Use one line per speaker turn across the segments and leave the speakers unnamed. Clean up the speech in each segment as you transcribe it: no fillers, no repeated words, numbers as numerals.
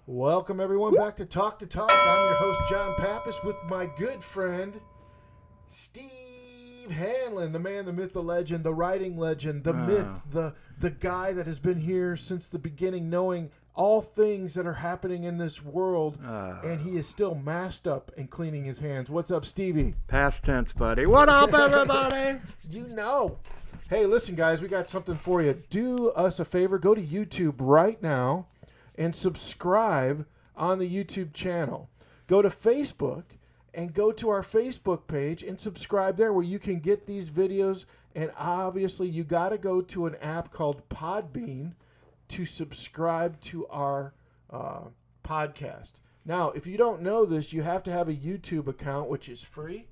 Welcome everyone back to TalkdaTalk. I'm your host John Pappas with my good friend Steve Hanlon, the man, the myth, the legend, the writing legend, the myth, the guy that has been here since the beginning, knowing all things that are happening in this world, and he is still masked up and cleaning his hands. What's up, Stevie?
Past tense, buddy. What up, everybody?
You know. Hey, listen, guys, we got something for you. Do us a favor. Go to YouTube right now and subscribe on the YouTube channel. Go to Facebook and go to our Facebook page and subscribe there where you can get these videos. And obviously, you got to go to an app called Podbean to subscribe to our podcast. Now, if you don't know this, you have to have a YouTube account, which is free.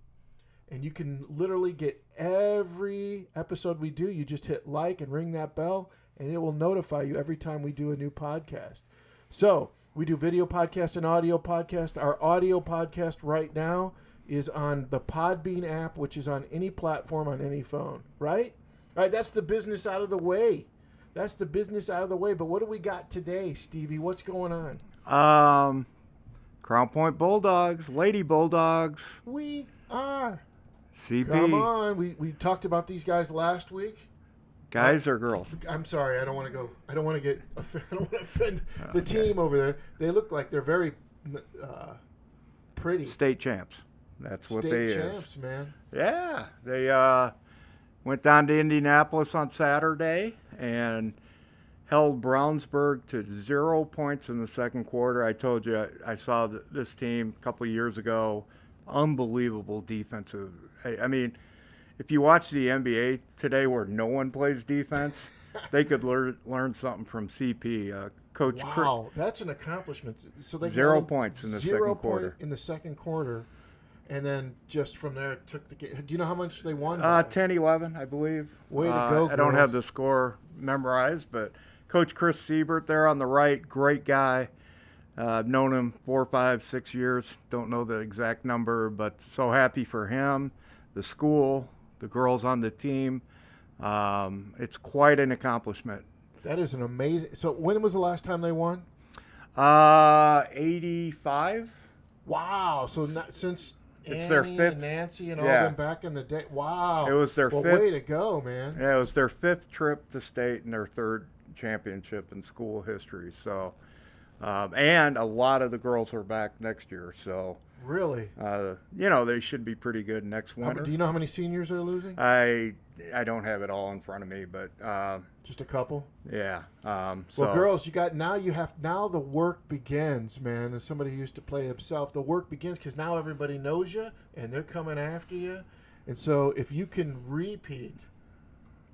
And you can literally get every episode we do. You just hit like and ring that bell, and it will notify you every time we do a new podcast. So we do video podcast and audio podcast. Our audio podcast right now is on the Podbean app, which is on any platform on any phone, right? All right, that's the business out of the way. That's the business out of the way. But what do we got today, Stevie? What's going on?
Crown Point Bulldogs, Lady Bulldogs.
We are.
CP.
Come on. We talked about these guys last week.
Guys or girls?
I'm sorry. I don't want to offend the team over there. They look like they're very pretty.
State champs. That's what they
State champs, man.
Yeah. They went down to Indianapolis on Saturday and held Brownsburg to 0 points in the second quarter. I told you I saw this team a couple of years ago. Unbelievable defensive. I mean, if you watch the NBA today where no one plays defense, they could learn something from CP. Coach
Wow, that's an accomplishment. So they
0 points in the second quarter.
In the second quarter, and then just from there took the game. Do you know how much they won?
10-11, I believe.
Way to go,
I don't
girls.
have the score memorized, but Coach Chris Siebert there on the right, great guy. I've known him 4, 5, 6 years. Don't know the exact number, but so happy for him, the school, the girls on the team. It's quite an accomplishment.
That is an amazing. So when was the last time they won?
85.
Wow. So not since
It's
Annie
their fifth.
and Nancy and all them back in the day. Wow.
It was their
fifth. Way to go, man.
Yeah, it was their fifth trip to state and their third championship in school history. So, and a lot of the girls are back next year. So.
Really?
They should be pretty good next winter.
Do you know how many seniors are losing?
I don't have it all in front of me, but
just a couple.
Yeah.
Well, girls, now the work begins, man. As somebody who used to play himself, the work begins because now everybody knows you and they're coming after you, and so if you can repeat,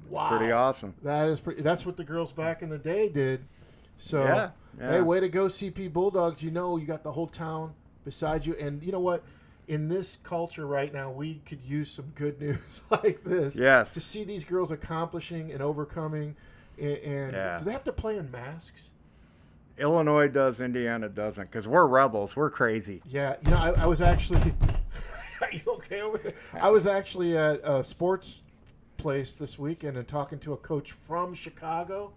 wow,
pretty awesome.
That's what the girls back in the day did. So
yeah.
Hey, way to go, CP Bulldogs! You got the whole town beside you, and you know what? In this culture right now, we could use some good news like this.
Yes.
To see these girls accomplishing and overcoming, and do they have to play in masks?
Illinois does, Indiana doesn't, because we're rebels. We're crazy.
Yeah, I was actually. Are you okay over there? I was actually at a sports place this weekend and talking to a coach from Chicago.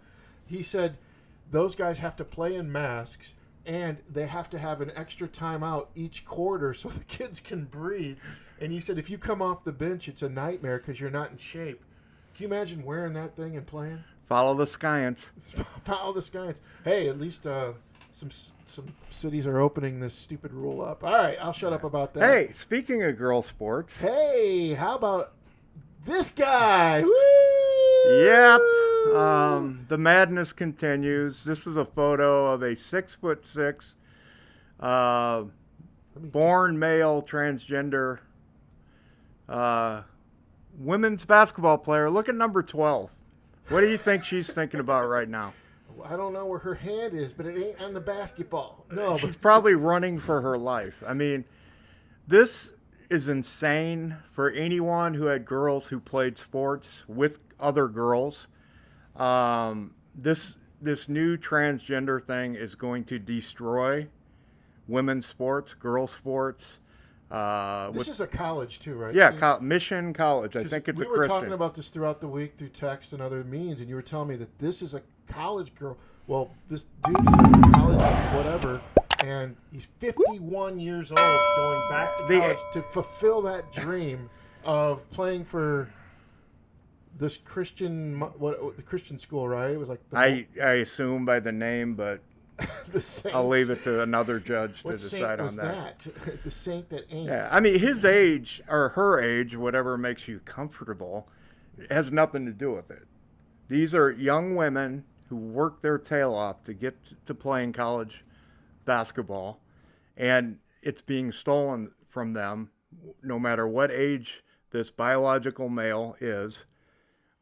He said those guys have to play in masks. And they have to have an extra timeout each quarter so the kids can breathe. And he said if you come off the bench, it's a nightmare because you're not in shape. Can you imagine wearing that thing and playing?
Follow the Skyans.
Follow the Skyans. Hey, at least some cities are opening this stupid rule up. All right, I'll shut up about that.
Hey, speaking of girl sports.
Hey, how about this guy? Woo!
Yep. The madness continues. This is a photo of a 6'6", born male transgender women's basketball player. Look at number 12. What do you think she's thinking about right now?
I don't know where her hand is, but it ain't on the basketball. No,
she's probably running for her life. I mean, this is insane for anyone who had girls who played sports with other girls. This new transgender thing is going to destroy women's sports, girls' sports.
This is a college too, right?
Yeah, Mission College. I think it's a Christian.
We were talking about this throughout the week through text and other means, and you were telling me that this is a college girl. Well, this dude is a college whatever, and he's 51 years old, going back to college to fulfill that dream of playing for this Christian, the Christian school, right? It was like
I assume by the name, but
the Saints.
I'll leave it to another judge to decide on
that. The saint that ain't.
Yeah, I mean, his age or her age, whatever makes you comfortable, has nothing to do with it. These are young women who work their tail off to get to playing college basketball, and it's being stolen from them no matter what age this biological male is.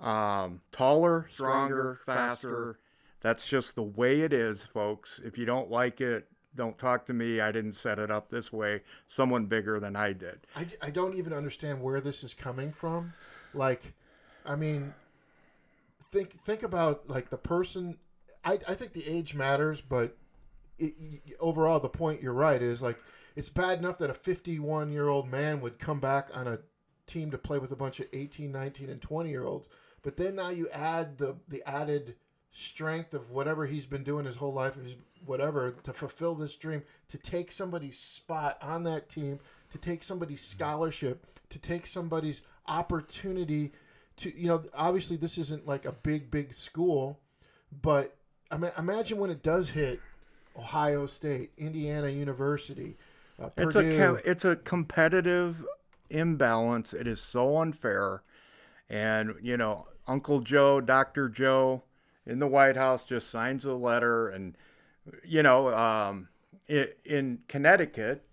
Taller, stronger, faster. That's just the way it is, folks. If you don't like it, don't talk to me. I didn't set it up this way. Someone bigger than I did.
I don't even understand where this is coming from. Like, I mean, think about, like, the person. I think the age matters, but overall, the point you're right is, like, it's bad enough that a 51-year-old man would come back on a team to play with a bunch of 18, 19, and 20-year-olds. But then now you add the added strength of whatever he's been doing his whole life, whatever, to fulfill this dream, to take somebody's spot on that team, to take somebody's scholarship, to take somebody's opportunity to, obviously this isn't like a big school, but I mean, imagine when it does hit Ohio State, Indiana University, Purdue.
It's a competitive imbalance. It is so unfair. And, Uncle Joe, Dr. Joe in the White House just signs a letter. And, in Connecticut,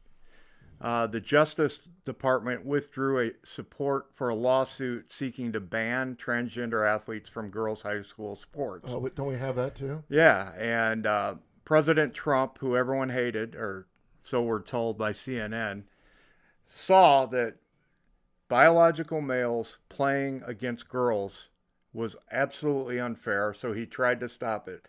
the Justice Department withdrew support for a lawsuit seeking to ban transgender athletes from girls' high school sports.
Oh, don't we have that too?
Yeah. And President Trump, who everyone hated, or so we're told by CNN, saw that biological males playing against girls was absolutely unfair, so he tried to stop it.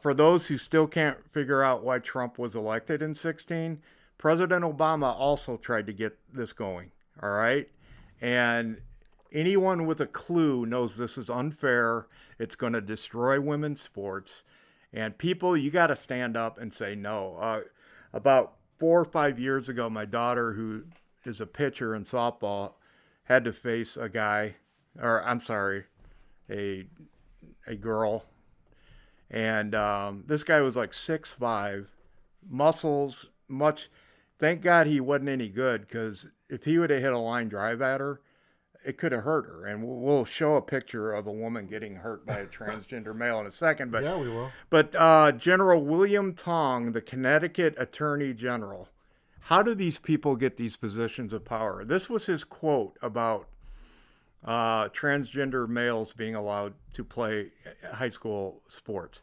For those who still can't figure out why Trump was elected in 2016, President Obama also tried to get this going, all right? And anyone with a clue knows this is unfair. It's going to destroy women's sports. And people, you got to stand up and say no. About 4 or 5 years ago, my daughter, who is a pitcher in softball, had to face a girl. And this guy was like 6'5", muscles, much. Thank God he wasn't any good, because if he would have hit a line drive at her, it could have hurt her. And we'll show a picture of a woman getting hurt by a transgender male in a second. But
yeah, we will.
But General William Tong, the Connecticut Attorney General, how do these people get these positions of power? This was his quote about transgender males being allowed to play high school sports.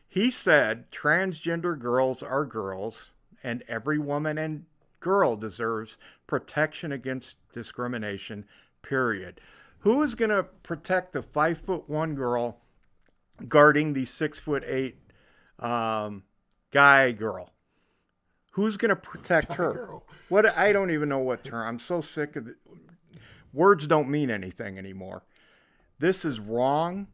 He said, transgender girls are girls, and every woman and girl deserves protection against discrimination, period. Who is going to protect the 5'1" girl guarding the 6'8" guy girl? Who's going to protect her? What? I don't even know what term. I'm so sick of it. Words don't mean anything anymore. This is wrong.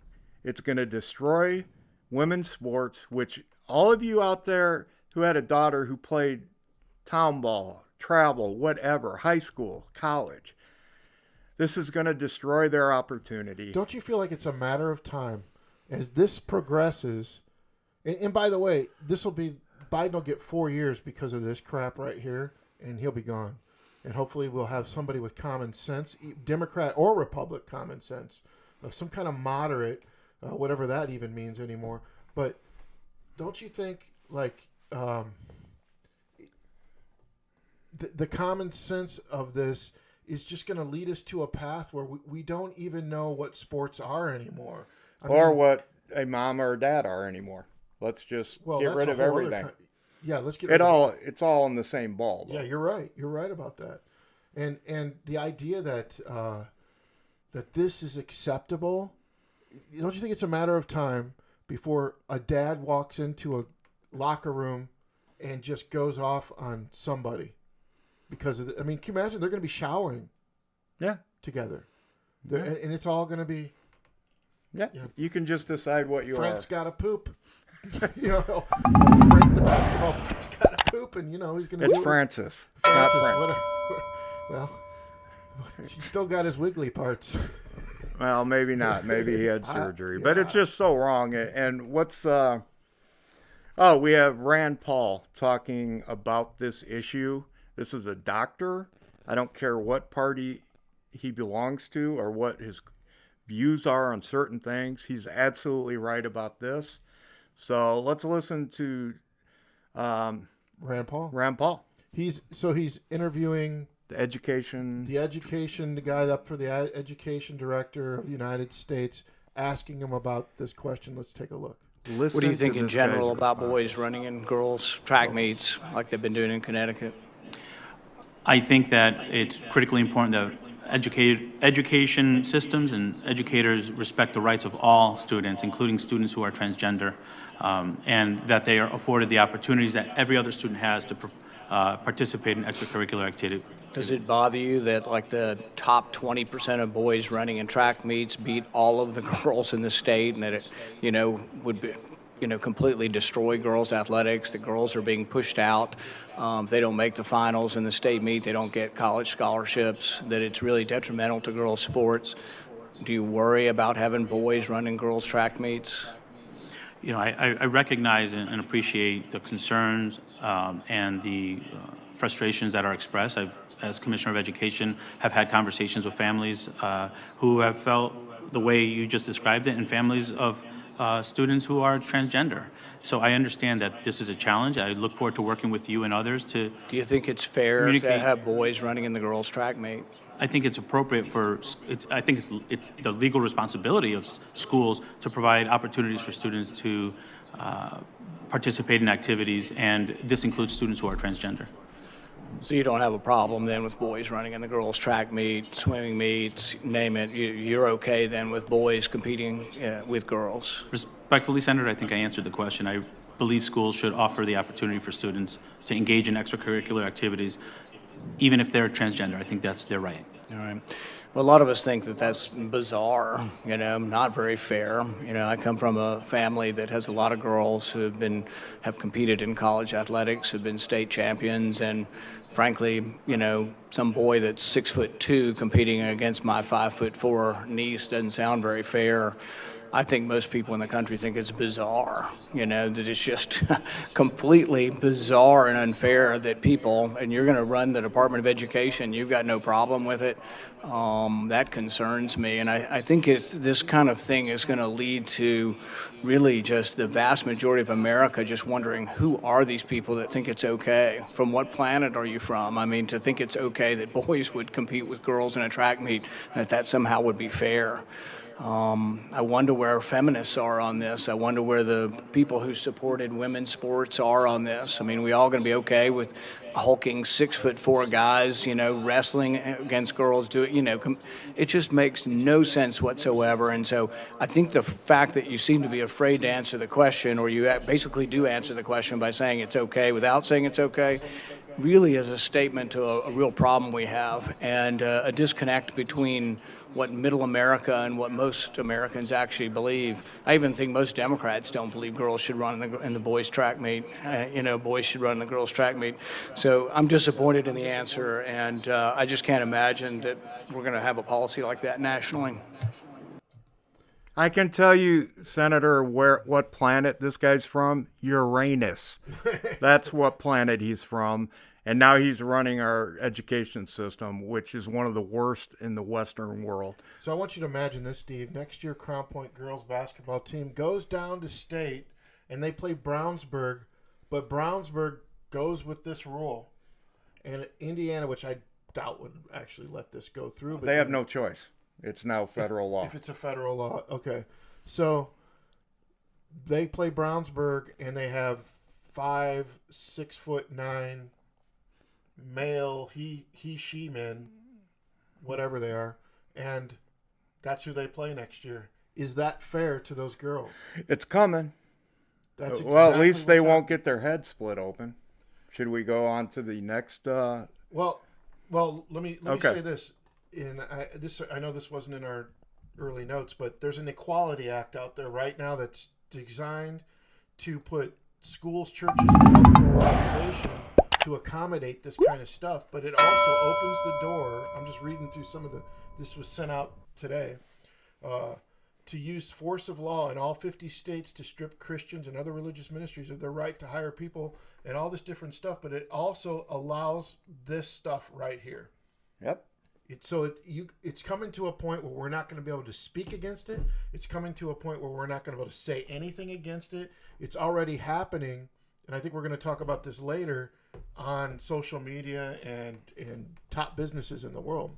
It's going to destroy women's sports, which all of you out there who had a daughter who played town ball, travel, whatever, high school, college, this is going to destroy their opportunity.
Don't you feel like it's a matter of time as this progresses? And by the way, Biden will get 4 years because of this crap right here, and he'll be gone. And hopefully we'll have somebody with common sense, Democrat or Republican common sense, some kind of moderate, whatever that even means anymore. But don't you think, like, the common sense of this is just going to lead us to a path where we don't even know what sports are anymore.
Or what a mom or a dad are anymore. Let's just get rid of everything.
Let's get rid
of it. It's all in the same ball, though.
Yeah, you're right. You're right about that. And the idea that that this is acceptable, don't you think it's a matter of time before a dad walks into a locker room and just goes off on somebody because of can you imagine they're going to be showering together. And it's all going to be
you can just decide what you
Frank's
are.
got to poop. Frank the basketball player's got to poop, and he's going to.
It's Francis.
Francis,
Not Frank.
whatever. Well, he's still got his wiggly parts.
Well, maybe not. Maybe he had surgery, but it's just so wrong. And what's we have Rand Paul talking about this issue. This is a doctor. I don't care what party he belongs to or what his views are on certain things. He's absolutely right about this. So let's listen to
Rand Paul.
Rand Paul.
He's interviewing
The education
the guy up for the education director of the United States, asking him about this question. Let's take a look.
Listen
What do you think
to
in
this
general
guy's
about
response.
boys running in girls' track meets like they've been doing in Connecticut?
I think that it's critically important that education systems and educators respect the rights of all students, including students who are transgender, and that they are afforded the opportunities that every other student has to participate in extracurricular activity.
Does it bother you that like the top 20% of boys running in track meets beat all of the girls in the state, and that it, would be, completely destroy girls' athletics? The girls are being pushed out. If they don't make the finals in the state meet, they don't get college scholarships, that it's really detrimental to girls' sports. Do you worry about having boys running girls' track meets?
I recognize and appreciate the concerns and the frustrations that are expressed. I've, as Commissioner of Education, have had conversations with families who have felt the way you just described it, and families of students who are transgender. So I understand that this is a challenge. I look forward to working with you and others to.
Do you think it's fair to
communicate.
have boys running in the girls' track meet?
I think it's appropriate I think it's the legal responsibility of schools to provide opportunities for students to participate in activities, and this includes students who are transgender.
So you don't have a problem then with boys running in the girls' track meet, swimming meets, name it. You're okay then with boys competing with girls?
Respectfully, Senator, I think I answered the question. I believe schools should offer the opportunity for students to engage in extracurricular activities, even if they're transgender. I think that's their right.
All right. Well, a lot of us think that that's bizarre, not very fair. I come from a family that has a lot of girls who have competed in college athletics, have been state champions, and frankly, some boy that's 6'2" competing against my 5'4" niece doesn't sound very fair. I think most people in the country think it's bizarre, that it's just completely bizarre and unfair that people, and you're going to run the Department of Education, you've got no problem with it. That concerns me, and I think this kind of thing is going to lead to really just the vast majority of America just wondering, who are these people that think it's okay? From what planet are you from? I mean, to think it's okay that boys would compete with girls in a track meet, that somehow would be fair. I wonder where feminists are on this. I wonder where the people who supported women's sports are on this. I mean, we all going to be okay with hulking 6'4" guys, wrestling against girls, it just makes no sense whatsoever. And so I think the fact that you seem to be afraid to answer the question, or you basically do answer the question by saying it's okay without saying it's okay, really is a statement to a real problem we have, and a disconnect between what middle America and what most Americans actually believe. I even think most Democrats don't believe girls should run in the boys' track meet. Boys should run in the girls' track meet. So I'm disappointed in the answer, and I just can't imagine that we're going to have a policy like that nationally.
I can tell you, Senator, what planet this guy's from. Uranus. That's what planet he's from. And now he's running our education system, which is one of the worst in the Western world.
So I want you to imagine this, Steve. Next year, Crown Point girls basketball team goes down to state, and they play Brownsburg, but Brownsburg goes with this rule. And Indiana, which I doubt would actually let this go through. But
they have no choice. It's now federal law.
If it's a federal law, okay. So they play Brownsburg, and they have 5 6'9" male, she men, whatever they are, and that's who they play next year. Is that fair to those girls?
It's coming.
That's
well, at least they won't get their head split open. Should we go on to the next?
Well, let me say this. I know this wasn't in our early notes, but there's an Equality Act out there right now that's designed to put schools, churches, and healthcare organization to accommodate this kind of stuff, but it also opens the door. I'm just reading through some of this was sent out today, to use force of law in all 50 states to strip Christians and other religious ministries of their right to hire people and all this different stuff, but it also allows this stuff right here.
Yep.
It's coming to a point where we're not going to be able to speak against it. It's coming to a point where we're not going to be able to say anything against it. It's already happening, and I think we're going to talk about this later on social media and top businesses in the world.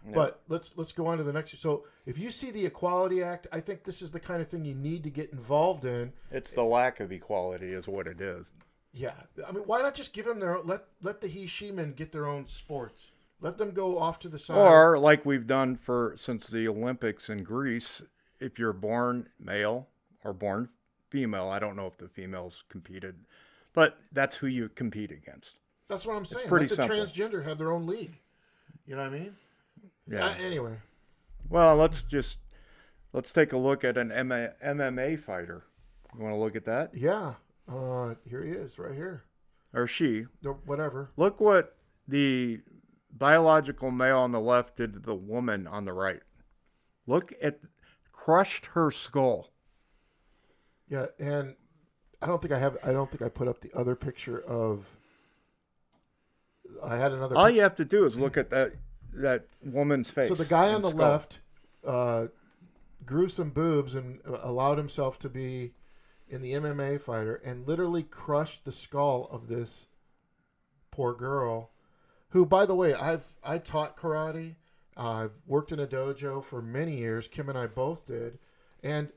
Yeah. But let's go on to the next. So if you see the Equality Act, I think this is the kind of thing you need to get involved in.
It's the lack of equality is what it is.
Yeah. I mean, why not just give them let the he-she men get their own sports? Let them go off to the side.
Or like we've done since the Olympics in Greece, if you're born male or born female, I don't know if the females competed, but that's who you compete against.
That's what I'm saying.
It's pretty
Let the
simple.
transgender have their own league. You know what I mean?
Yeah.
Anyway.
Well, let's take a look at an MMA fighter. You want to look at that?
Yeah. Here he is, right here.
Or she.
Or whatever.
Look what the biological male on the left did to the woman on the right. Crushed her skull.
Yeah, and I don't think I put up the other picture of. I had another.
All you have to do is look at that woman's face.
So the guy on the
skull.
left grew some boobs and allowed himself to be in the MMA fighter and literally crushed the skull of this poor girl, who, by the way, I taught karate. I've worked in a dojo for many years. Kim and I both did, and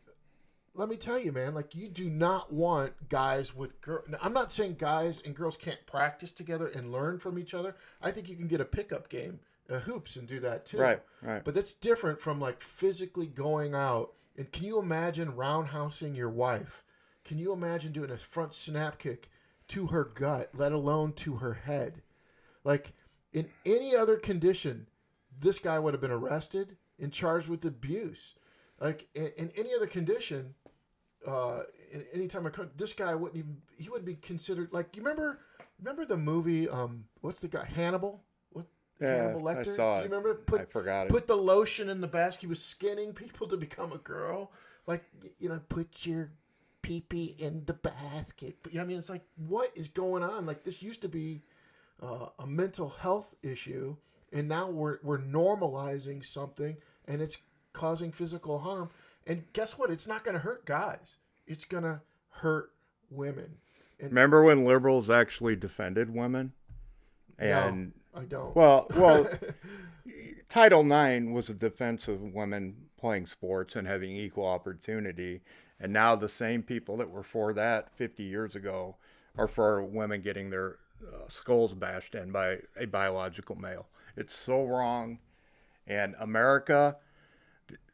let me tell you, man, like, you do not want guys with girls. I'm not saying guys and girls can't practice together and learn from each other. I think you can get a pickup game, hoops, and do that too.
Right.
But that's different from like physically going out. And can you imagine roundhousing your wife? Can you imagine doing a front snap kick to her gut, let alone to her head? Like, in any other condition, this guy would have been arrested and charged with abuse. Like, in any other condition, in any time this guy wouldn't even, he would be considered, like, you remember the movie, what's the guy, Hannibal? Hannibal Lecter?
I saw it.
Do you remember?
I forgot it.
Put the lotion in the basket. He was skinning people to become a girl. Like, put your pee-pee in the basket. But, I mean, it's like, what is going on? Like, this used to be a mental health issue, and now we're normalizing something, and it's causing physical harm. And guess what? It's not going to hurt guys. It's going to hurt women. And
remember when liberals actually defended women? And
no, I don't.
Well, Title IX was a defense of women playing sports and having equal opportunity. And now the same people that were for that 50 years ago are for women getting their skulls bashed in by a biological male. It's so wrong. And America,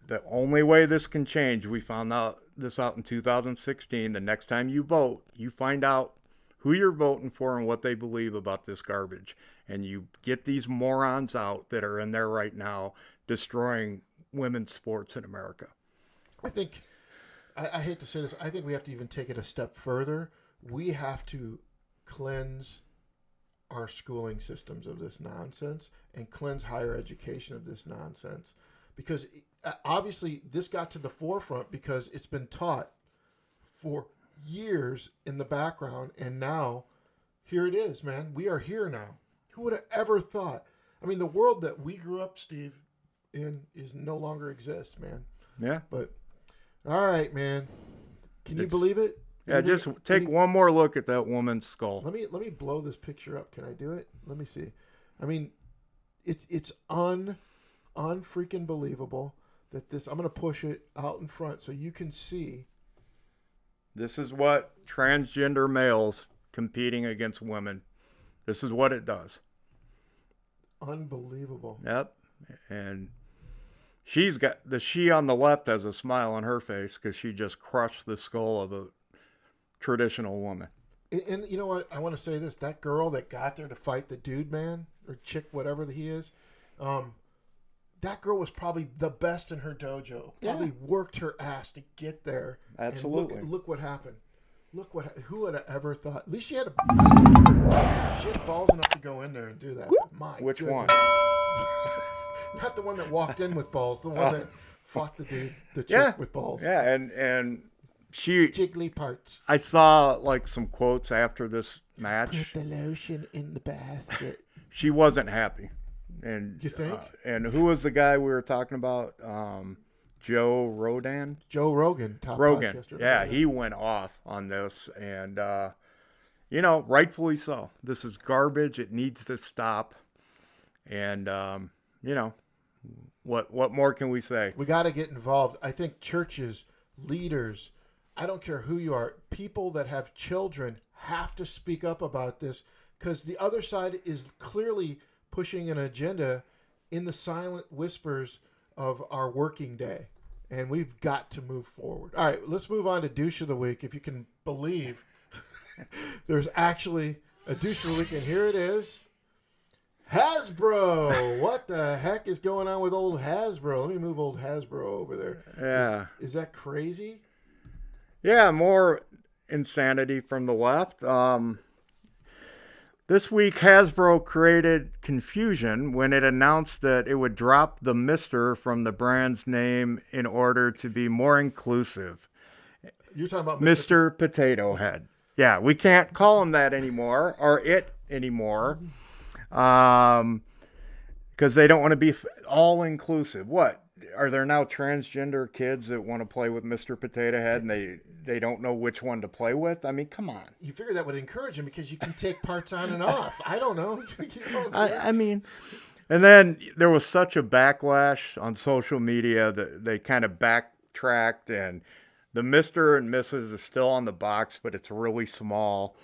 the only way this can change, we found this out in 2016. The next time you vote, you find out who you're voting for and what they believe about this garbage. And you get these morons out that are in there right now destroying women's sports in America.
I think, I hate to say this, I think we have to even take it a step further. We have to cleanse our schooling systems of this nonsense and cleanse higher education of this nonsense. Because obviously this got to the forefront because it's been taught for years in the background, and now here it is, man. We are here now. Who would have ever thought? I mean, the world that we grew up, Steve, in is no longer exists, man.
Yeah.
But all right, man. Can you believe it?
Yeah, just take one more look at that woman's skull.
Let me blow this picture up. Can I do it? Let me see. I mean, it's unfreaking believable that this. I'm gonna push it out in front so you can see.
This is what transgender males competing against women. This is what it does.
Unbelievable.
Yep. And she's got she on the left has a smile on her face because she just crushed the skull of a traditional woman.
And you know what? I want to say this. That girl that got there to fight the dude, man, or chick, whatever he is, that girl was probably the best in her dojo. Probably worked her ass to get there.
Absolutely.
And look what happened. Look who would have ever thought? At least she had balls enough to go in there and do that. But my
Which
goodness.
one?
Not the one that walked in with balls. The one that fought the chick with balls.
Yeah, and she
Jiggly parts.
I saw like some quotes after this match.
Put the lotion in the basket.
She wasn't happy. And
You think?
And who was the guy we were talking about? Joe Rogan.
Joe Rogan, top
Rogan.
podcaster.
Yeah, he went off on this, and you know, rightfully so. This is garbage. It needs to stop. And you know, what more can we say?
We got to get involved. I think churches, leaders, I don't care who you are, people that have children have to speak up about this, because the other side is clearly pushing an agenda in the silent whispers of our working day. And we've got to move forward. All right, let's move on to Douche of the Week. If you can believe, there's actually a Douche of the Week, and here it is. Hasbro. What the heck is going on with old Hasbro? Let me move old Hasbro over there.
Yeah.
Is that crazy?
Yeah, more insanity from the left. This week, Hasbro created confusion when it announced that it would drop the Mr. from the brand's name in order to be more inclusive.
You're talking about
Mr. Potato Head. Yeah, we can't call him that anymore, or it anymore, because they don't want to be all inclusive. What? Are there now transgender kids that want to play with Mr. Potato Head and they don't know which one to play with? I mean, come on.
You figure that would encourage him because you can take parts on and off. I don't know. You know what I'm saying?
I mean, and then there was such a backlash on social media that they kind of backtracked, and the Mr. and Mrs. is still on the box, but it's really small.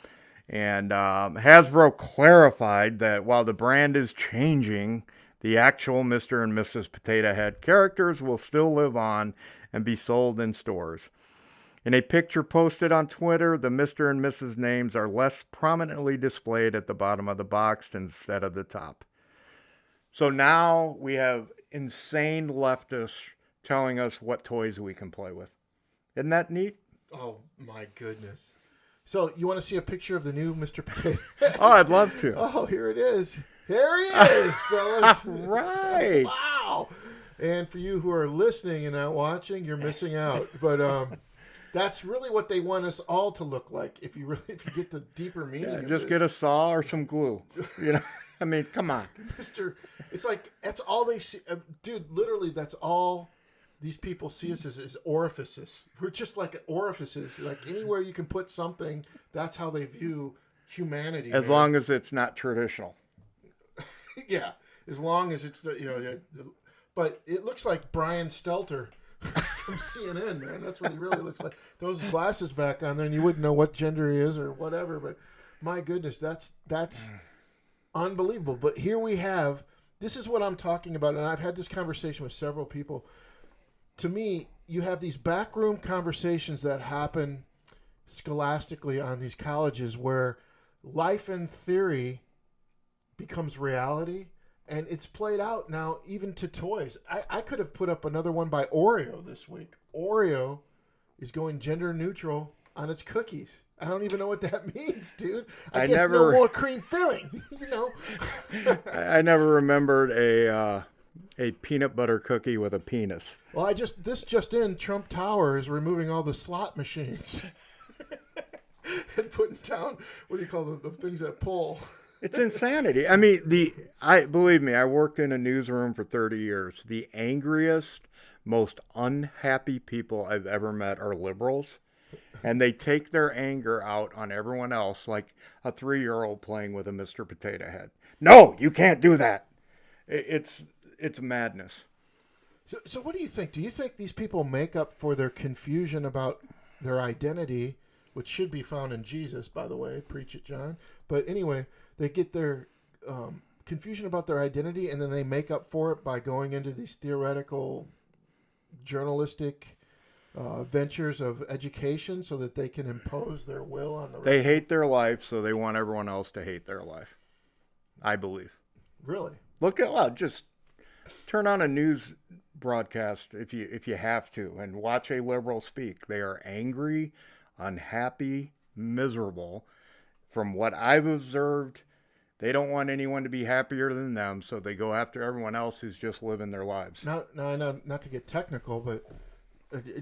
And Hasbro clarified that while the brand is changing, the actual Mr. and Mrs. Potato Head characters will still live on and be sold in stores. In a picture posted on Twitter, the Mr. and Mrs. names are less prominently displayed at the bottom of the box instead of the top. So now we have insane leftists telling us what toys we can play with. Isn't that neat?
Oh, my goodness. So you want to see a picture of the new Mr. Potato?
Oh, I'd love to.
Oh, here it is. Here he is, fellas.
Right.
Wow. And for you who are listening and not watching, you're missing out. But that's really what they want us all to look like. If you get the deeper meaning.
Yeah,
of
just
this.
get a saw or some glue. You know, I mean, come on.
It's like that's all they see, dude. Literally, that's all these people see us as orifices. We're just like orifices. Like anywhere you can put something, that's how they view humanity.
As long as it's not traditional.
Yeah, as long as it's but it looks like Brian Stelter from CNN, man. That's what he really looks like. Throw his glasses back on there, and you wouldn't know what gender he is or whatever. But my goodness, that's unbelievable. But here we have. This is what I'm talking about, and I've had this conversation with several people. To me, you have these backroom conversations that happen scholastically on these colleges where life in theory becomes reality, and it's played out now even to toys. I could have put up another one by Oreo this week. Oreo is going gender neutral on its cookies. I don't even know what that means, dude. I guess no more cream filling, you know.
I never remembered a peanut butter cookie with a penis.
Well, this just in, Trump Tower is removing all the slot machines and putting down, what do you call the things that pull?
It's insanity. I mean, believe me, I worked in a newsroom for 30 years. The angriest, most unhappy people I've ever met are liberals, and they take their anger out on everyone else like a 3-year-old playing with a Mr. Potato Head. No, you can't do that. It's madness.
So what do you think? Do you think these people make up for their confusion about their identity, which should be found in Jesus, by the way? Preach it, John. But anyway, they get their confusion about their identity, and then they make up for it by going into these theoretical, journalistic ventures of education so that they can impose their will on the rest.
They hate their life, so they want everyone else to hate their life. I believe.
Really?
Just turn on a news broadcast if you have to, and watch a liberal speak. They are angry, unhappy, miserable. From what I've observed, they don't want anyone to be happier than them, so they go after everyone else who's just living their lives.
Now, I know not to get technical, but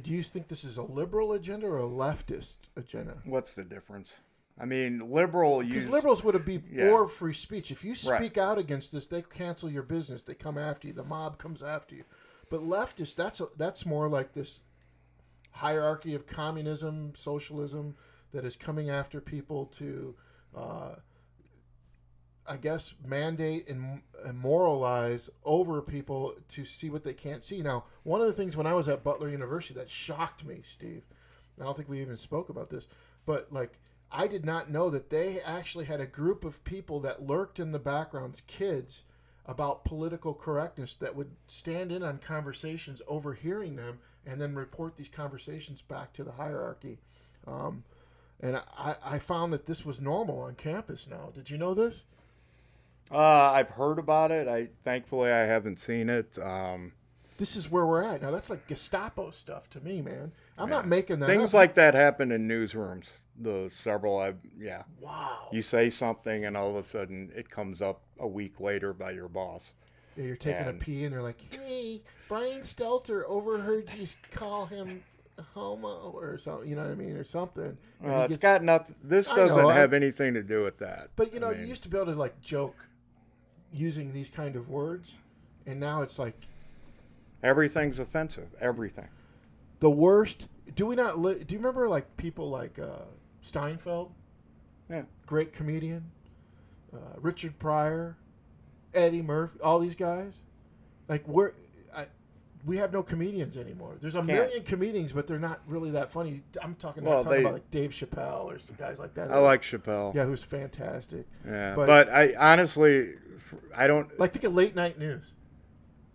do you think this is a liberal agenda or a leftist agenda?
What's the difference? I mean, liberal...
Because liberals would be for free speech. If you speak out against this, they cancel your business. They come after you. The mob comes after you. But leftist, that's more like this hierarchy of communism, socialism, that is coming after people to... I guess, mandate and moralize over people to see what they can't see. Now, one of the things when I was at Butler University that shocked me, Steve, I don't think we even spoke about this, but like, I did not know that they actually had a group of people that lurked in the backgrounds, kids, about political correctness that would stand in on conversations, overhearing them, and then report these conversations back to the hierarchy. And I found that this was normal on campus now. Did you know this?
I've heard about it. Thankfully I haven't seen it.
This is where we're at now. That's like Gestapo stuff to me, man. I'm not making that
Things
up.
like that happen in newsrooms.
Wow.
You say something and all of a sudden it comes up a week later by your boss.
Yeah, you're taking a pee and they're like, hey, Brian Stelter overheard you call him homo or something, you know what I mean, or something.
It's got nothing. This doesn't have anything to do with that.
But you used to be able to like joke using these kind of words, and now it's like
everything's offensive. Everything.
The worst. Do we not? Do you remember like people like Steinfeld?
Yeah.
Great comedian. Richard Pryor, Eddie Murphy, all these guys. Like we have no comedians anymore. There's a million comedians, but they're not really that funny. I'm talking about like Dave Chappelle or some guys like that.
I like Chappelle.
Yeah, who's fantastic.
Yeah, but I honestly, I don't...
Like, think of late night news.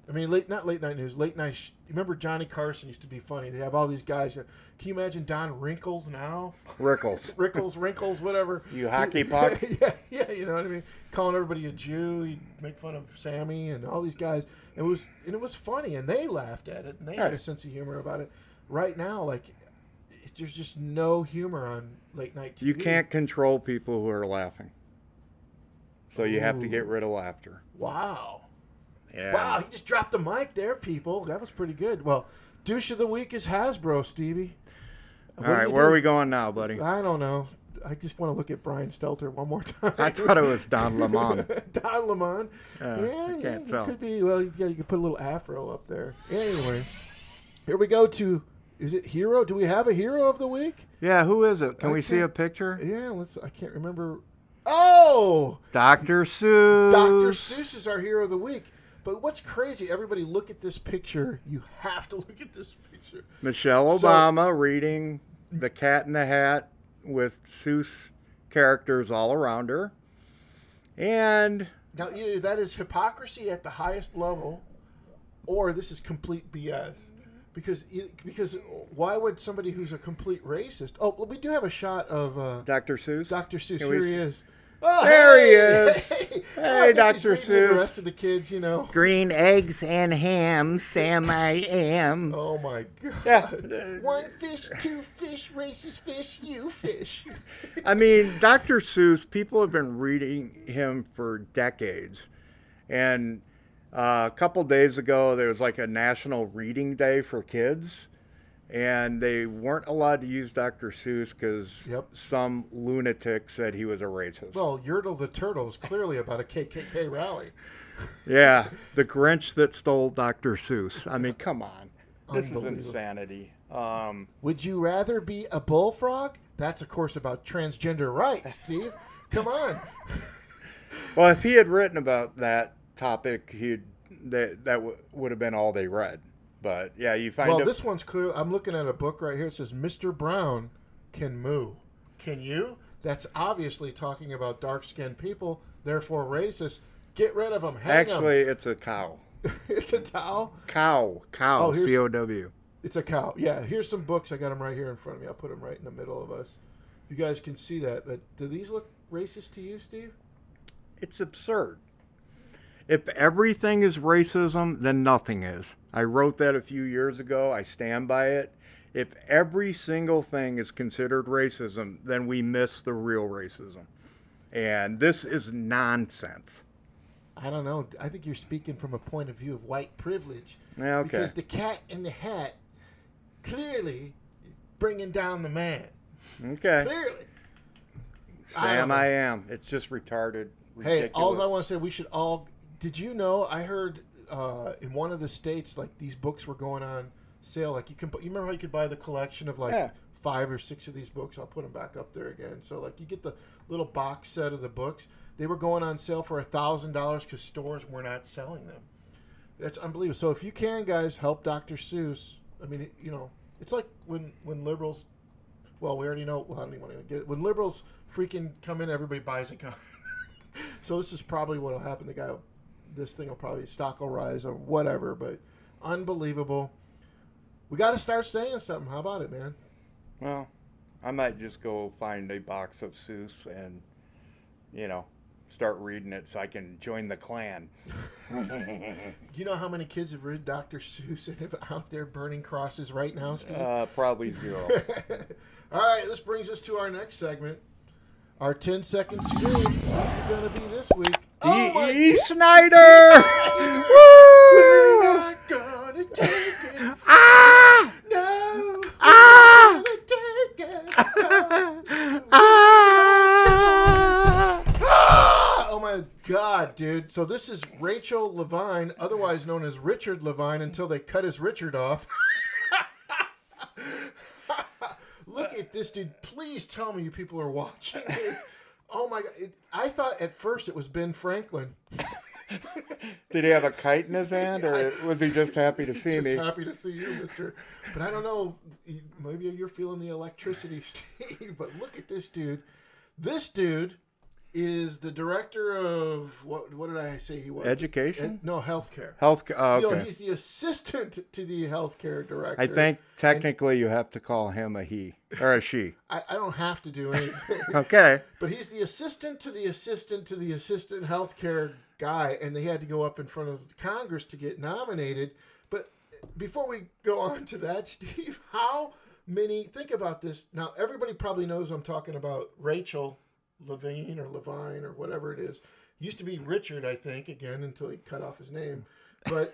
I mean, not late night news, late night... You remember Johnny Carson used to be funny. They have all these guys. Can you imagine Don Wrinkles now? Wrinkles, whatever.
You hockey puck?
yeah, you know what I mean? Calling everybody a Jew. He'd make fun of Sammy and all these guys. It was funny, and they laughed at it, and they had a sense of humor about it. Right now, like, there's just no humor on late night TV.
You can't control people who are laughing. So you have to get rid of laughter.
Wow.
Yeah.
Wow, he just dropped the mic there, people. That was pretty good. Well, douche of the week is Hasbro, Stevie.
All right, where are we going now, buddy?
I don't know. I just want to look at Brian Stelter one more time.
I thought it was Don Lemon.
Don Lemon.
I can't tell.
It could be. Well, you could put a little afro up there. Anyway, here we go to, is it Hero? Do we have a Hero of the Week?
Yeah, who is it? Can we see a picture?
Yeah, I can't remember. Oh!
Dr. Seuss.
Dr. Seuss is our Hero of the Week. But what's crazy, everybody look at this picture. You have to look at this picture.
Michelle Obama reading The Cat in the Hat with Seuss characters all around her. And
now either that is hypocrisy at the highest level, or this is complete BS. Because why would somebody who's a complete racist... Oh, well, we do have a shot of...
Dr. Seuss?
Dr. Seuss, here he is.
Oh, there he is. Hey, Dr. Seuss.
The rest of the kids, you know.
Green eggs and ham, Sam I am.
Oh, my God.
Yeah.
1 fish, 2 fish, racist fish, you fish.
I mean, Dr. Seuss, people have been reading him for decades. And a couple days ago, there was like a National Reading Day for kids. And they weren't allowed to use Dr. Seuss because some lunatic said he was a racist.
Well, Yertle the Turtle is clearly about a KKK rally.
Yeah, the Grinch that stole Dr. Seuss. I mean, come on. This is insanity.
Would you rather be a bullfrog? That's, of course, about transgender rights, Steve. Come on.
Well, if he had written about that topic, that would have been all they read. But, yeah, you find...
Well, this one's clear. I'm looking at a book right here. It says, Mr. Brown can moo. Can you? That's obviously talking about dark-skinned people, therefore racist. Get rid of them.
Actually, it's a cow.
It's a towel?
Cow.
Oh,
C-O-W.
It's a cow. Yeah, here's some books. I got them right here in front of me. I'll put them right in the middle of us. You guys can see that. But do these look racist to you, Steve?
It's absurd. If everything is racism, then nothing is. I wrote that a few years ago. I stand by it. If every single thing is considered racism, then we miss the real racism. And this is nonsense.
I don't know. I think you're speaking from a point of view of white privilege.
Yeah, okay.
Because the cat in the hat clearly is bringing down the man.
Okay.
Clearly.
Sam, I am. It's just retarded. Ridiculous.
Hey, all I want to say, we should all. Did you know? I heard in one of the states, like these books were going on sale. Like you remember how you could buy the collection of like 5 or 6 of these books? I'll put them back up there again. So like you get the little box set of the books. They were going on sale for $1,000 because stores were not selling them. That's unbelievable. So if you can, guys, help Dr. Seuss. I mean, it's like when liberals. Well, we already know. Well, I don't even want to get it. When liberals freaking come in, everybody buys a copy. So this is probably what will happen. This thing will probably, stock will rise or whatever. But unbelievable. We got to start saying something. How about it, man?
Well, I might just go find a box of Seuss and, start reading it so I can join the clan.
You know how many kids have read Dr. Seuss and have out there burning crosses right now, Steve?
Probably 0.
All right, this brings us to our next segment. Our 10-second scream. What's going to be this week?
E. Snyder!
We're not going to take it.
Ah!
No.
Ah!
We're going to take it. No. Oh my God, dude. So this is Rachel Levine, otherwise known as Richard Levine, until they cut his Richard off. Look at this, dude. Please tell me you people are watching this. Oh my God. I thought at first it was Ben Franklin.
Did he have a kite in his hand, or was he just happy to see me?
Just happy to see you, mister. But I don't know. Maybe you're feeling the electricity, Steve. But look at this dude. This dude is the director of, what did I say he was?
Education?
No, healthcare.
Healthcare. Oh, okay.
He's the assistant to the healthcare director.
I think technically you have to call him a he or a she.
I don't have to do anything.
Okay.
But he's the assistant to the assistant to the assistant healthcare guy, and they had to go up in front of Congress to get nominated. But before we go on to that, Steve, think about this. Now, everybody probably knows I'm talking about Rachel Levine or Levine or whatever it is. Used to be Richard, I think, again, until he cut off his name. But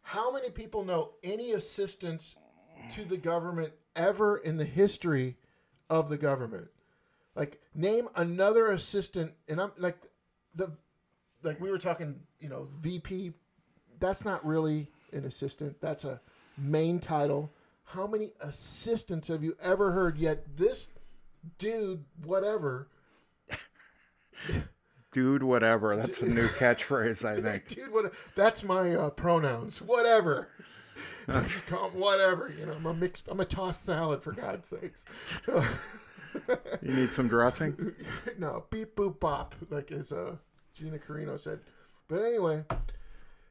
how many people know any assistance to the government ever in the history of the government? Like, name another assistant, and I'm like we were talking, VP. That's not really an assistant. That's a main title. How many assistants have you ever heard? Yet this dude, whatever.
Dude, whatever. That's a new catchphrase, I think.
Dude, whatever. That's my pronouns. Whatever. Call him whatever. I'm a tossed salad, for God's sakes.
You need some dressing?
No, beep boop bop, like as Gina Carino said. But anyway,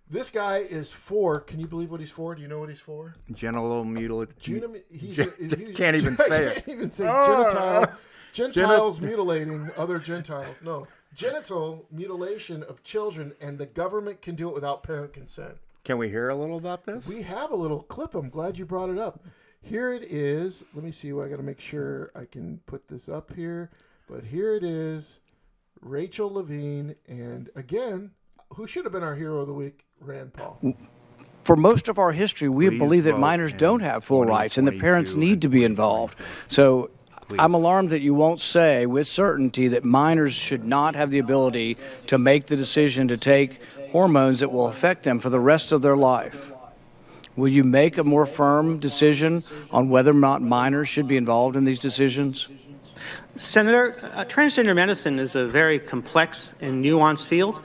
this guy is for. Can you believe what he's for? Do you know what he's for?
Genital mutilation.
Can't
even say it.
Can't even say Gentiles mutilating other Gentiles. No, genital mutilation of children, and the government can do it without parent consent.
Can we hear a little about this?
We have a little clip. I'm glad you brought it up. Here it is. Let me see. I got to make sure I can put this up here. But here it is. Rachel Levine, and again, who should have been our hero of the week? Rand Paul.
For most of our history, we believe that minors don't have full rights and the parents need to be involved. So I'm alarmed that you won't say with certainty that minors should not have the ability to make the decision to take hormones that will affect them for the rest of their life. Will you make a more firm decision on whether or not minors should be involved in these decisions?
Senator, transgender medicine is a very complex and nuanced field,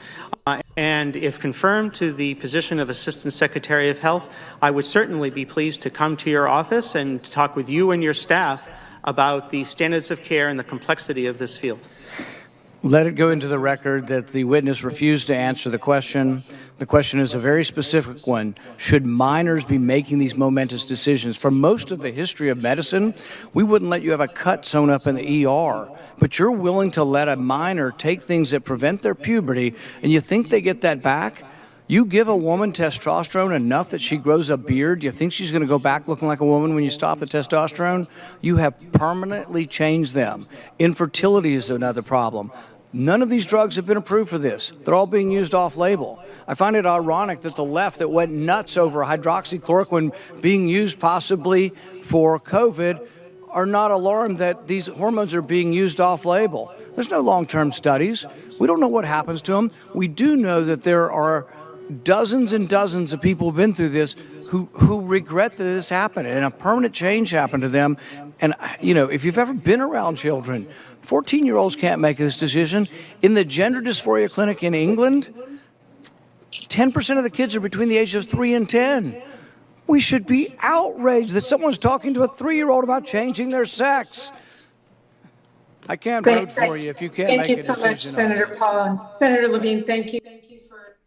and if confirmed to the position of Assistant Secretary of Health, I would certainly be pleased to come to your office and to talk with you and your staff about the standards of care and the complexity of this field.
Let it go into the record that the witness refused to answer the question. The question is a very specific one. Should minors be making these momentous decisions? For most of the history of medicine, we wouldn't let you have a cut sewn up in the ER. But you're willing to let a minor take things that prevent their puberty, and you think they get that back? You give a woman testosterone enough that she grows a beard, do you think she's going to go back looking like a woman when you stop the testosterone? You have permanently changed them. Infertility is another problem. None of these drugs have been approved for this. They're all being used off-label. I find it ironic that the left that went nuts over hydroxychloroquine being used possibly for COVID are not alarmed that these hormones are being used off-label. There's no long-term studies. We don't know what happens to them. We do know that there are dozens and dozens of people who've been through this who regret that this happened and a permanent change happened to them. And, you know, if you've ever been around children, 14-year-olds can't make this decision. In the gender dysphoria clinic in England, 10% of the kids are between the ages of 3 and 10. We should be outraged that someone's talking to a 3-year-old about changing their sex. I can't vote for you if you can't make a decision.
Thank you so much, Senator Paul. Senator Levine, thank you. Thank you for...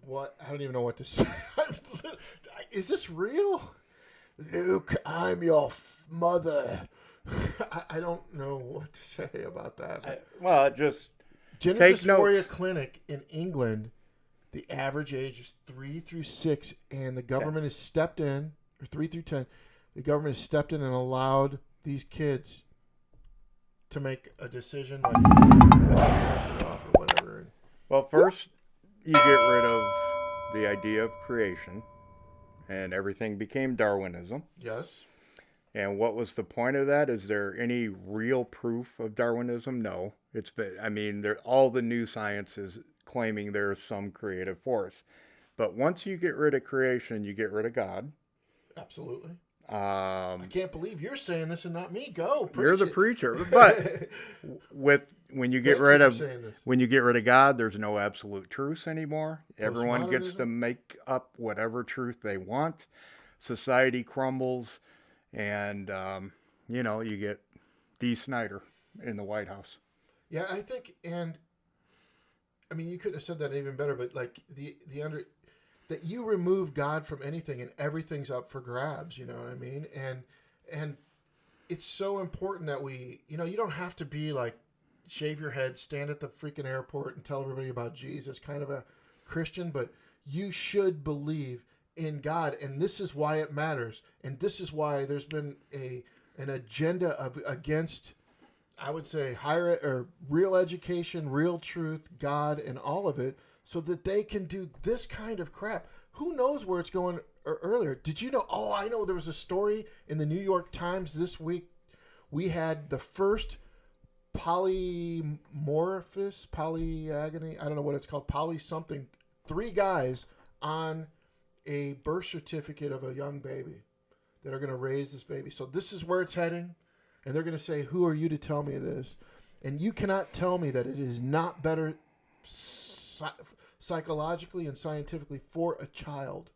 What? I don't even know what to say. Is this real? Luke, I'm your mother. I don't know what to say about that.
Just
Gender
take
dysphoria
notes.
clinic in England, the average age is 3 through 6, and the government has stepped in, or 3 through 10. The government has stepped in and allowed these kids to make a decision like off or whatever.
Well, first you get rid of the idea of creation, and everything became Darwinism.
Yes.
And what was the point of that? Is there any real proof of Darwinism? No. All the new science is claiming there is some creative force. But once you get rid of creation, you get rid of God.
Absolutely. I can't believe you're saying this and not me. Go.
You're the
it.
preacher. But when you get rid of God, there's no absolute truths anymore. Everyone gets to make up whatever truth they want. Society crumbles. And, you get Dee Snider in the White House.
Yeah, I think, and I mean, you could have said that even better, but like that you remove God from anything and everything's up for grabs, you know what I mean? And it's so important that we, you don't have to be like, shave your head, stand at the freaking airport and tell everybody about Jesus, kind of a Christian, but you should believe in God, and this is why it matters, and this is why there's been an agenda against, I would say, higher or real education, real truth, God, and all of it, so that they can do this kind of crap. Who knows where it's going earlier? Did you know? Oh, I know there was a story in the New York Times this week. We had the first polyagony, I don't know what it's called, poly something, 3 guys on a birth certificate of a young baby that are going to raise this baby. So this is where it's heading, and they're going to say, who are you to tell me this? And you cannot tell me that it is not better psychologically and scientifically for a child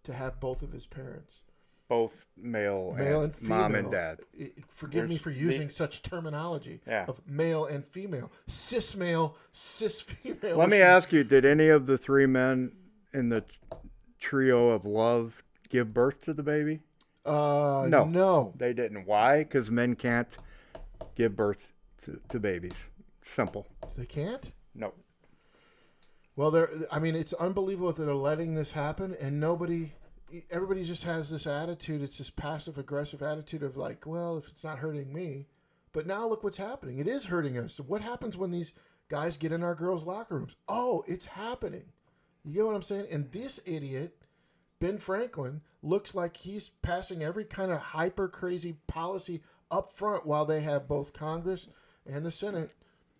to have both of his parents.
Both male and
female.
mom and dad.
Forgive me for using such terminology of male and female. Cis male, cis female.
Let me ask you, did any of the 3 men in the trio of love give birth to the baby?
No.
They didn't. Why? Because men can't give birth to babies. Simple.
They can't?
No.
Well, it's unbelievable that they're letting this happen, and everybody just has this attitude. It's this passive-aggressive attitude of like, well, if it's not hurting me. But now look what's happening. It is hurting us. What happens when these guys get in our girls' locker rooms? Oh, it's happening. You get what I'm saying? And this idiot, Ben Franklin, looks like he's passing every kind of hyper-crazy policy up front while they have both Congress and the Senate.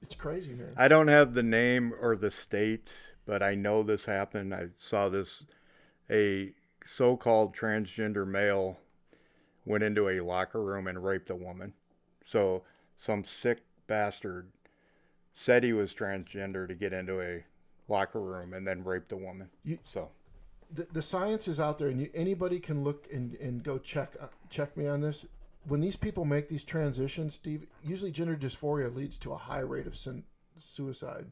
It's crazy, man.
I don't have the name or the state, but I know this happened. I saw this. A so-called transgender male went into a locker room and raped a woman. So some sick bastard said he was transgender to get into a locker room and then raped a woman.
The science is out there, and anybody can look and go check me on this. When these people make these transitions, Steve, usually gender dysphoria leads to a high rate of suicide.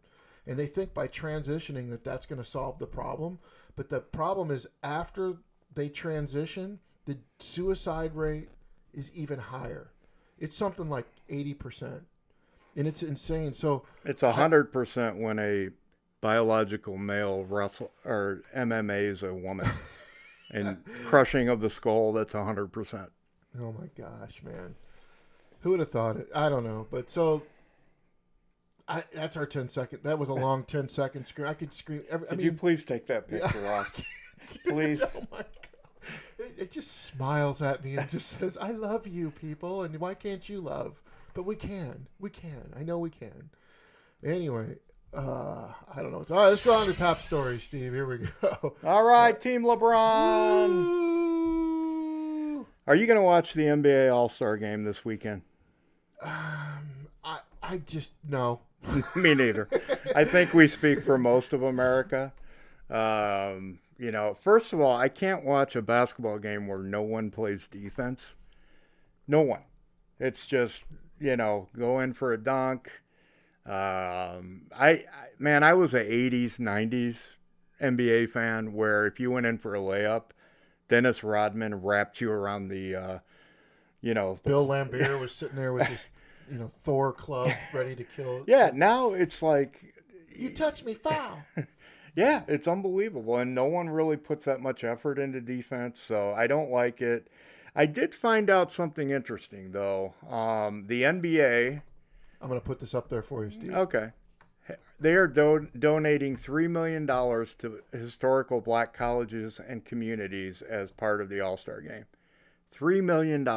And they think by transitioning that's going to solve the problem. But the problem is after they transition, the suicide rate is even higher. It's something like 80%. And it's insane. So
it's 100% when a biological male wrestle or MMA is a woman, and crushing of the skull, that's 100%.
Oh my gosh, man. Who would have thought it? I don't know. But so that's our 10-second. That was a long 10-second scream. I could scream.
Could you please take that picture off? Please.
Oh my God. It just smiles at me and just says, I love you, people. And why can't you love? But we can. We can. I know we can. Anyway, I don't know. All right, let's go on to top story, Steve. Here we go.
All right, Team LeBron.
Woo!
Are you going to watch the NBA All-Star Game this weekend?
I just, no.
Me neither. I think we speak for most of America. First of all, I can't watch a basketball game where no one plays defense. No one. It's just, go in for a dunk. I was an 80s, 90s NBA fan where if you went in for a layup, Dennis Rodman wrapped you around the,
Bill Laimbeer was sitting there with his, Thor club ready to kill.
Yeah, now it's like...
You touch me, foul.
Yeah, it's unbelievable, and no one really puts that much effort into defense, so I don't like it. I did find out something interesting, though. The NBA...
I'm going to put this up there for you, Steve.
Okay. They are donating $3 million to historical black colleges and communities as part of the All-Star Game. $3 million,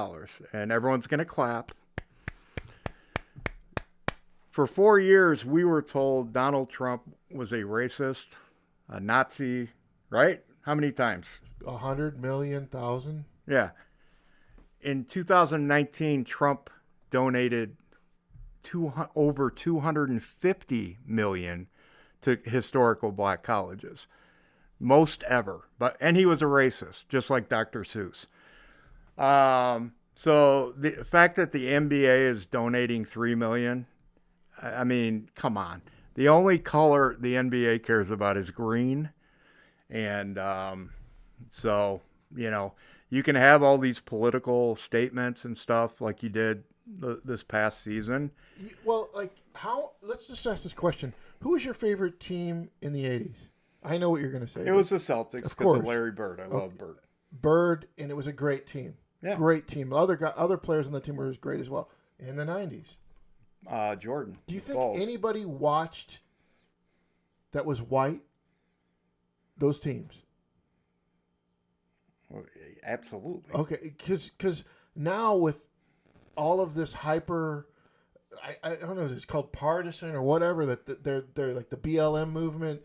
and everyone's going to clap. For 4 years, we were told Donald Trump was a racist, a Nazi, right? How many times?
100 million, 1,000?
Yeah. In 2019, Trump donated over $250 million to historical black colleges. Most ever. And he was a racist, just like Dr. Seuss. So the fact that the NBA is donating $3 million, I mean, come on. The only color the NBA cares about is green. And you can have all these political statements and stuff like you did this past season.
Well, let's just ask this question. Who was your favorite team in the 80s? I know what you're going to say.
It was the Celtics because of Larry Bird. I love Bird.
Bird, and it was a great team.
Yeah.
Great team. Other players on the team were as great as well. In the 90s.
Jordan.
Do you think anybody watched that was white? Those teams?
Well, absolutely.
Okay, because now with all of this hyper, I don't know if it's called partisan or whatever, that they're like the BLM movement,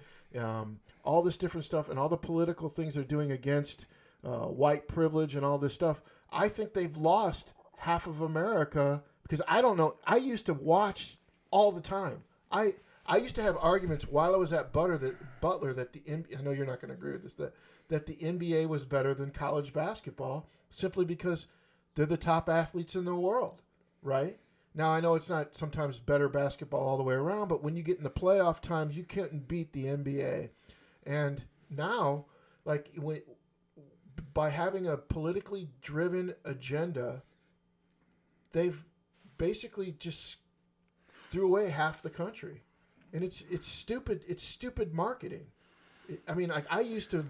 all this different stuff, and all the political things they're doing against white privilege and all this stuff. I think they've lost half of America because I don't know. I used to watch all the time. I used to have arguments while I was at Butler that I know you're not going to agree with this, that the NBA was better than college basketball simply because they're the top athletes in the world, right? Now, I know it's not sometimes better basketball all the way around, but when you get in the playoff times, you couldn't beat the NBA. And now, by having a politically driven agenda, they've basically just threw away half the country. And it's stupid. It's stupid marketing. I used to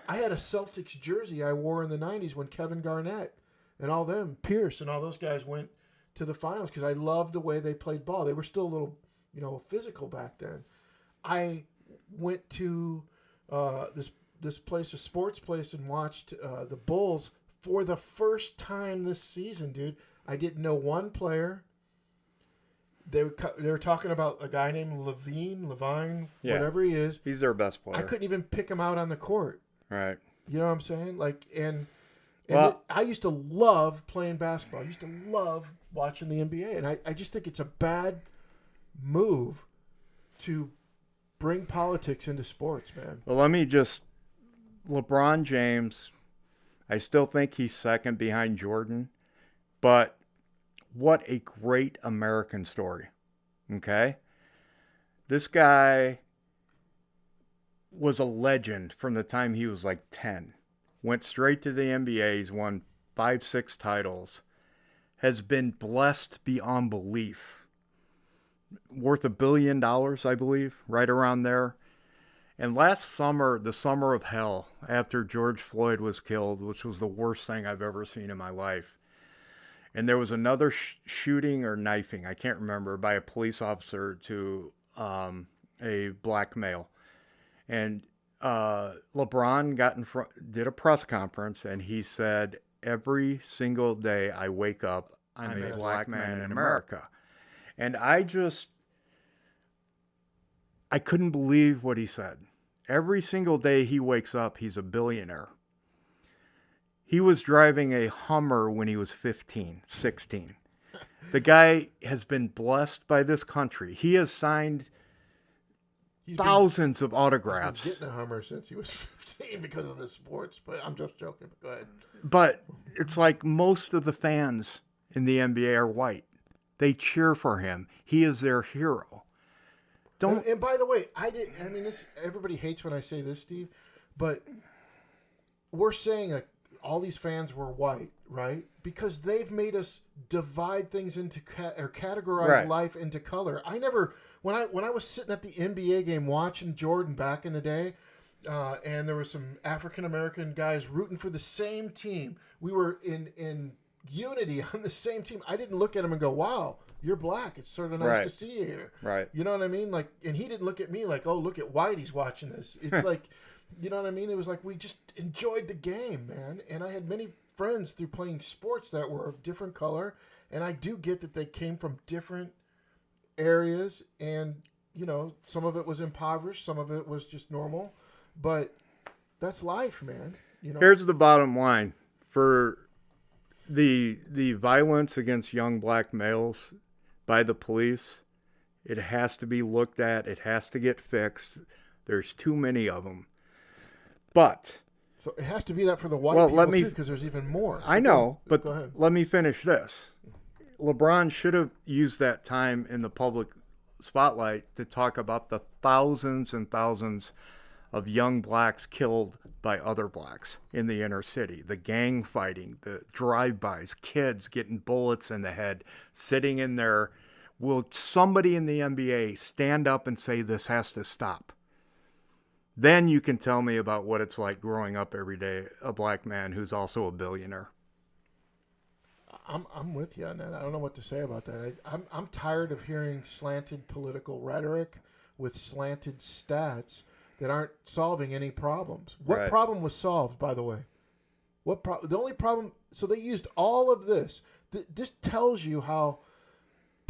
I had a Celtics jersey I wore in the 90s when Kevin Garnett and all them, Pierce and all those guys went to the finals because I loved the way they played ball. They were still a little, physical back then. I went to this place, a sports place, and watched the Bulls for the first time this season, dude. I didn't know one player. They were talking about a guy named Levine, whatever he is.
He's their best player.
I couldn't even pick him out on the court.
Right.
You know what I'm saying? I used to love playing basketball. I used to love watching the NBA. And I just think it's a bad move to bring politics into sports, man.
Well, LeBron James, I still think he's second behind Jordan. But what a great American story. Okay? This guy was a legend from the time he was like 10. Went straight to the NBA. He's won 5-6 titles. Has been blessed beyond belief. worth $1 billion, I believe, right around there. And last summer, the summer of hell, after George Floyd was killed, which was the worst thing I've ever seen in my life, and there was another shooting or knifing, I can't remember, by a police officer to a black male. And LeBron did a press conference, and he said, every single day I wake up, I'm a black man in America. And I couldn't believe what he said. Every single day he wakes up, he's a billionaire. He was driving a Hummer when he was 15, 16. The guy has been blessed by this country. He has signed thousands of autographs.
He's been getting a Hummer since he was 15 because of the sports, but I'm just joking. Go ahead.
But it's like most of the fans in the NBA are white. They cheer for him. He is their hero.
And by the way, everybody hates when I say this, Steve, but we're saying like all these fans were white, right? Because they've made us divide things into categorize life into color. When I was sitting at the NBA game watching Jordan back in the day, and there were some African American guys rooting for the same team. We were in unity on the same team. I didn't look at him and go, "Wow, you're black. It's sort of nice to see you here."
Right.
You know what I mean? Like, and he didn't look at me like, "Oh, look at Whitey's watching this." It's like, you know what I mean? It was like we just enjoyed the game, man. And I had many friends through playing sports that were of different color, and I do get that they came from different areas, and you know, some of it was impoverished, some of it was just normal, but that's life, man. You know.
Here's the bottom line for the violence against young black males by the police. It has to be looked at. It has to get fixed. There's too many of them. But
so it has to be that for the white people too, because there's even more.
I know, but
go ahead.
Let me finish this. LeBron should have used that time in the public spotlight to talk about the thousands and thousands of young blacks killed by other blacks in the inner city. The gang fighting, the drive-bys, kids getting bullets in the head, sitting in there. Will somebody in the NBA stand up and say this has to stop? Then you can tell me about what it's like growing up every day, a black man who's also a billionaire.
I'm with you on that. I don't know what to say about that. I'm tired of hearing slanted political rhetoric with slanted stats that aren't solving any problems. What problem was solved, by the way? The only problem. So they used all of this. This tells you how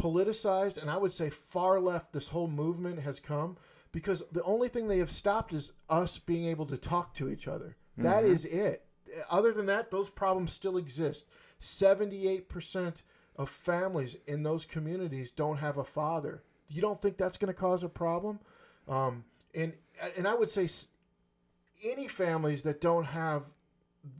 politicized and I would say far left this whole movement has come, because the only thing they have stopped is us being able to talk to each other. That is it. Other than that, those problems still exist. 78% of families in those communities don't have a father. You don't think that's going to cause a problem? And I would say any families that don't have,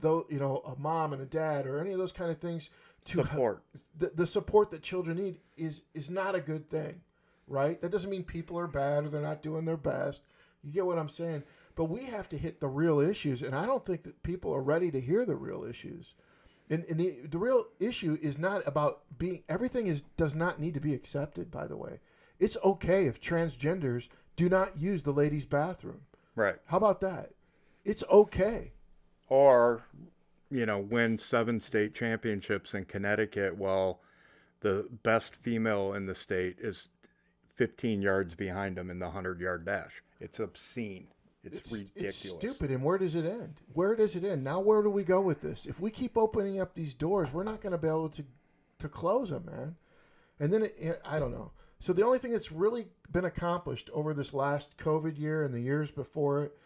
a mom and a dad or any of those kind of things to
support
the support that children need is not a good thing, right? That doesn't mean people are bad or they're not doing their best. You get what I'm saying? But we have to hit the real issues, and I don't think that people are ready to hear the real issues. And the real issue is not about everything does not need to be accepted, by the way. It's okay if transgenders do not use the ladies' bathroom.
Right.
How about that? It's okay.
Or, win 7 state championships in Connecticut while the best female in the state is 15 yards behind them in the 100-yard dash. It's obscene. It's ridiculous.
It's stupid. And where does it end? Where does it end? Now where do we go with this? If we keep opening up these doors, we're not going to be able to close them, man. And then I don't know. So the only thing that's really been accomplished over this last COVID year and the years before it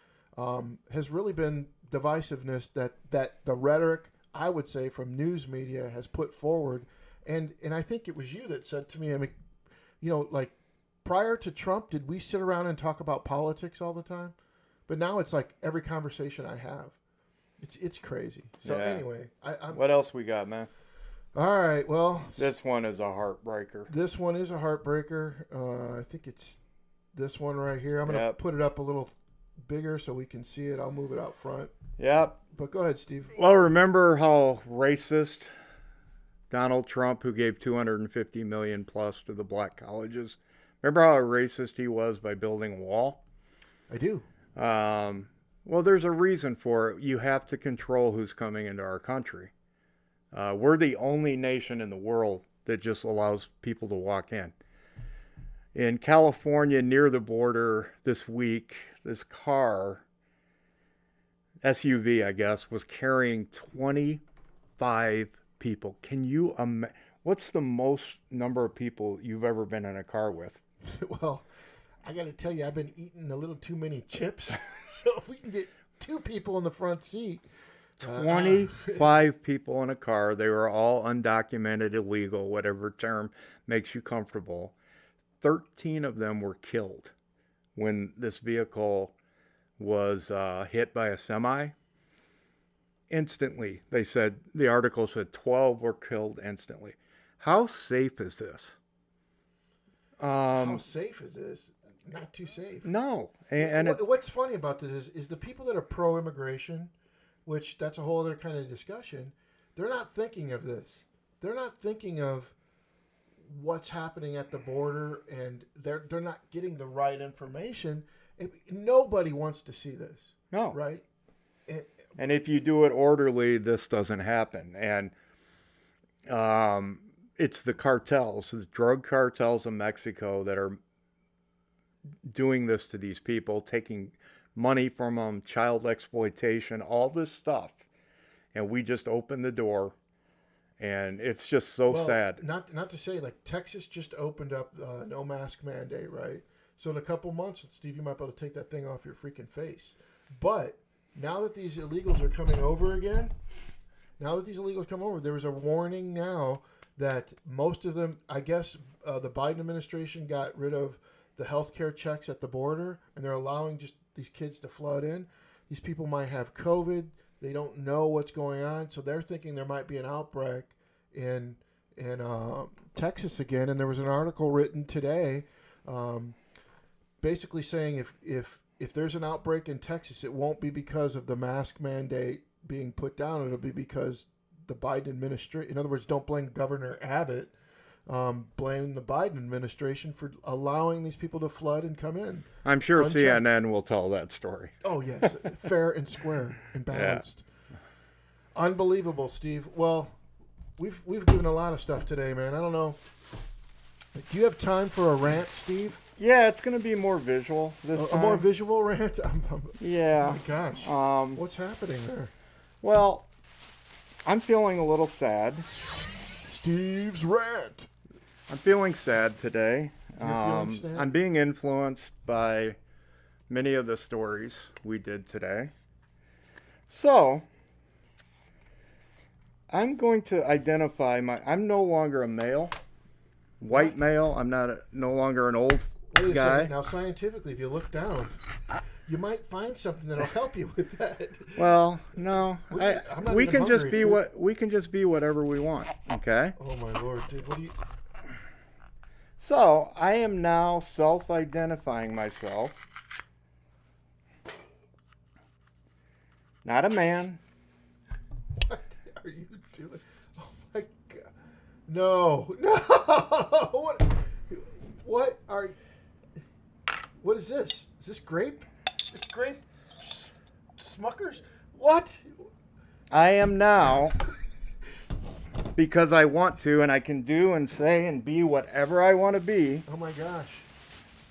has really been divisiveness that the rhetoric, I would say, from news media has put forward. And I think it was you that said to me, like prior to Trump, did we sit around and talk about politics all the time? But now it's like every conversation I have. It's crazy. So anyway,
what else we got, man?
All right, well,
this one is a heartbreaker.
This one is a heartbreaker. I think it's this one right here. I'm going to put it up a little bigger so we can see it. I'll move it out front.
Yep.
But go ahead, Steve.
Well, remember how racist Donald Trump, who gave $250 million plus to the black colleges, Remember how racist he was by building a wall?
I do.
Well, there's a reason for it. You have to control who's coming into our country. We're the only nation in the world that just allows people to walk in. In California, near the border this week, this car, SUV, I guess, was carrying 25 people. Can you imagine? What's the most number of people you've ever been in a car with?
Well, I got to tell you, I've been eating a little too many chips. So if we can get 2 people in the front seat.
25 people in a car. They were all undocumented, illegal, whatever term makes you comfortable. 13 of them were killed when this vehicle was hit by a semi. Instantly, they said, the article said 12 were killed instantly. How safe is this?
How safe is this? Not too safe.
No.
What's funny about this is the people that are pro-immigration, which that's a whole other kind of discussion, they're not thinking of this. They're not thinking of what's happening at the border, and they're not getting the right information. Nobody wants to see this.
No.
Right?
And if you do it orderly, this doesn't happen. And it's the cartels, the drug cartels in Mexico that are doing this to these people, taking money from them, child exploitation, all this stuff. And we just opened the door, and it's just so sad.
Not to say, like, Texas just opened up no mask mandate, right? So in a couple months, Steve, you might be able to take that thing off your freaking face. But now that these illegals are coming over again, there was a warning now that most of them, I guess the Biden administration got rid of the healthcare checks at the border, and they're allowing just these kids to flood in. These people might have COVID. They don't know what's going on, so they're thinking there might be an outbreak in Texas again. And there was an article written today, basically saying if there's an outbreak in Texas, it won't be because of the mask mandate being put down. It'll be because the Biden administration, in other words, don't blame Governor Abbott, blame the Biden administration for allowing these people to flood and come in.
I'm sure
unchecked.
CNN will tell that story.
Oh, yes. Fair and square and balanced. Yeah. Unbelievable, Steve. Well, we've given a lot of stuff today, man. I don't know. Do you have time for a rant, Steve?
Yeah, it's going to be more visual this time.
A more visual rant?
Yeah.
Oh, my gosh. What's happening there?
Well, I'm feeling a little sad.
Steve's rant.
I'm feeling sad today.
You're feeling sad?
I'm being influenced by many of the stories we did today. So, I'm going to identify I'm no longer a male, white male. I'm no longer an old
Wait a
guy.
second. Now, scientifically, if you look down, you might find something that'll help you with that.
Well, no, we can just be
dude.
we can just be whatever we want. Okay.
Oh my Lord, dude! What do you?
So I am now self-identifying myself. Not a man.
What are you doing? Oh my God! No! What are? What is this? Is this grape? It's grape Smuckers? What?
I am now, because I want to, and I can do and say and be whatever I want to be.
Oh my gosh.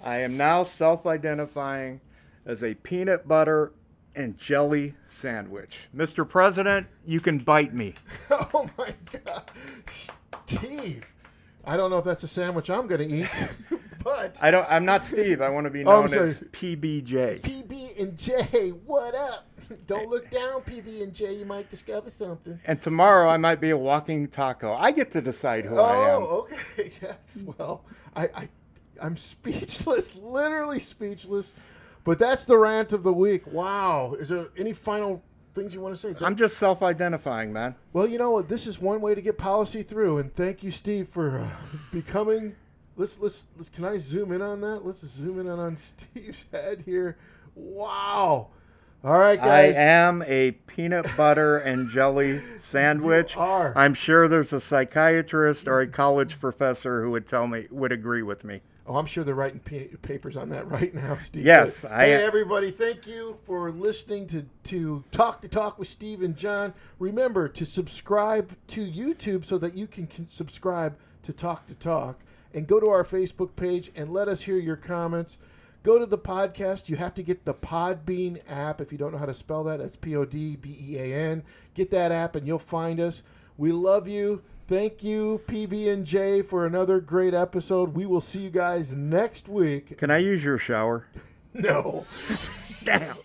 I am now self-identifying as a peanut butter and jelly sandwich. Mr. President, you can bite me.
Oh my God. Steve. I don't know if that's a sandwich I'm going to eat, but
I'm not Steve. I want to be known as PBJ.
PB&J, what up? Don't look down, PB&J. You might discover something.
And tomorrow I might be a walking taco. I get to decide who I am.
Oh, okay. Yes. Well, I'm speechless, literally speechless. But that's the rant of the week. Wow. Is there any final things you want to say?
I'm just self-identifying, man.
Well, you know what? This is one way to get policy through, and thank you, Steve, for becoming. Let's. Can I zoom in on that? Let's zoom in on Steve's head here. Wow. All right, guys.
I am a peanut butter and jelly sandwich.
You are.
I'm sure there's a psychiatrist or a college professor who would agree with me.
Oh, I'm sure they're writing papers on that right now, Steve.
Yes,
But, hey, everybody, thank you for listening to Talk with Steve and John. Remember to subscribe to YouTube so that you can subscribe to Talk, and go to our Facebook page and let us hear your comments. Go to the podcast. You have to get the Podbean app. If you don't know how to spell that, that's Podbean. Get that app and you'll find us. We love you. Thank you, PB&J, for another great episode. We will see you guys next week.
Can I use your shower?
No.
Damn.